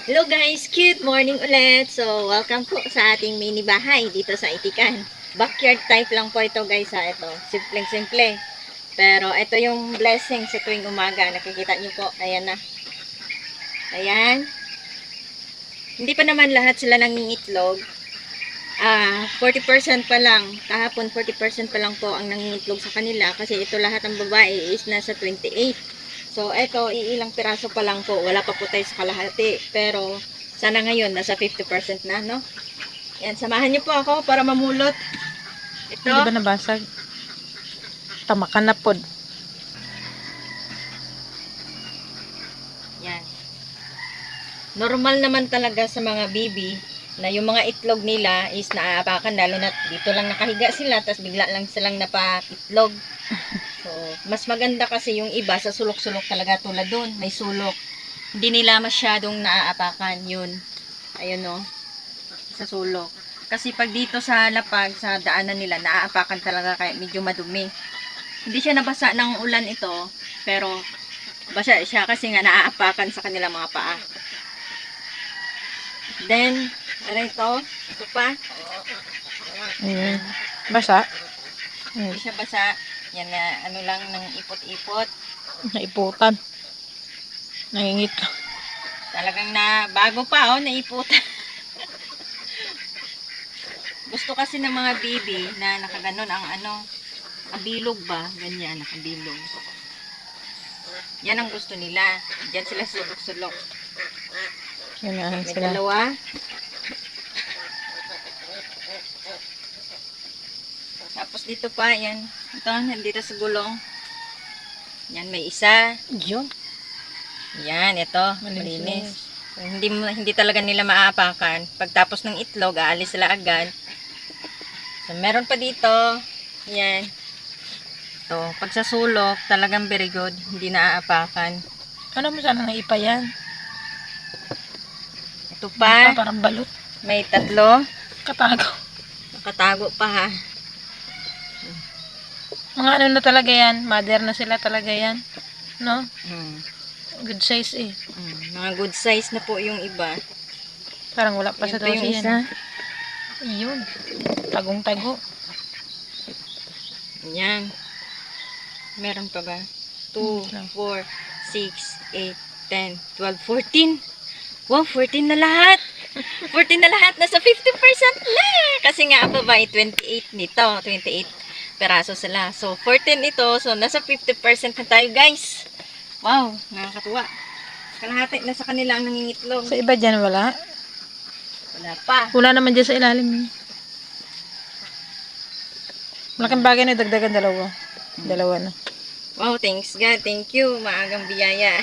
Hello guys, good morning ulit. So, welcome po sa ating mini bahay dito sa Itikan. Backyard type lang po ito guys ha. Ito, simpleng-simple. Pero ito yung blessing sa tuwing umaga. Nakikita nyo po, ayan na. Ayan. Hindi pa naman lahat sila nangingitlog. 40% pa lang. Kahapon 40% pa lang po ang nangingitlog sa kanila kasi ito lahat ng babae is nasa 28. So, eto, iilang piraso pa lang po. Wala pa po tayo sa kalahati. Pero, sana ngayon, nasa 50% na, no? Yan, samahan niyo po ako para mamulot. Ito. Hindi ba nabasag? Tamakan na pod. Yan. Normal naman talaga sa mga baby na yung mga itlog nila is naaapakan. Lalo na dito lang nakahiga sila, tapos bigla lang silang napaitlog. So, mas maganda kasi yung iba sa sulok-sulok talaga tulad doon. May sulok. Hindi nila masyadong naaapakan yun. Ayun no. Sa sulok. Kasi pag dito sa lapag, sa daanan nila, naaapakan talaga kaya medyo madumi. Hindi siya nabasa ng ulan ito. Pero, basa siya kasi nga naaapakan sa kanila mga paa. Then, ano ito? Ito pa. Ayan. Basa? Hindi siya basa. Yan na, ano lang, ng ipot-ipot. Naiputan. Nangingit ka. Talagang na, bago pa, oh, naiputan. Gusto kasi ng mga baby na nakaganon ang ano, abilog ba? Ganyan, nakabilog. Yan ang gusto nila. Diyan sila sulok-sulok. Ganyan May sila. dalawa. Tapos dito pa, yan. Ito, nandito sa gulong. Yan, may isa. Yun. Yan, ito. Malinis. Malinis. Hindi talaga nila maaapakan. Pagtapos ng itlog, aalis sila agad. So, meron pa dito. Yan. Ito, pag sa sulok, talagang very good. Hindi naaapakan. Ano mo sana naipa yan? Ito pa, Parang balot. may tatlo. Katago. Nakatago pa ha. Mga ano na talaga yan. Mother na sila talaga yan. No? Hmm. Good size eh. Mga good size na po yung iba. Parang wala pa Yan sa pa yung dosi isa. yan. Yun. Tagong-tago. Yan. Meron pa ba? 2, 4, 6, 8, 10, 12, 14. Wow, 14 na lahat. 14 na lahat. Nasa 50% na. Kasi nga ang babae, 28 nito. 28 peraso sila. So, 14 ito. So, nasa 50% na tayo, guys. Wow, nakakatuwa. Kalahati na sa kanila ang nangingitlog. Sa iba dyan wala. Wala pa. Wala naman dyan sa ilalim eh. Malaking bagay na dagdagan dalawa. Dalawa na. Wow, thanks God. Thank you. Maagang biyaya.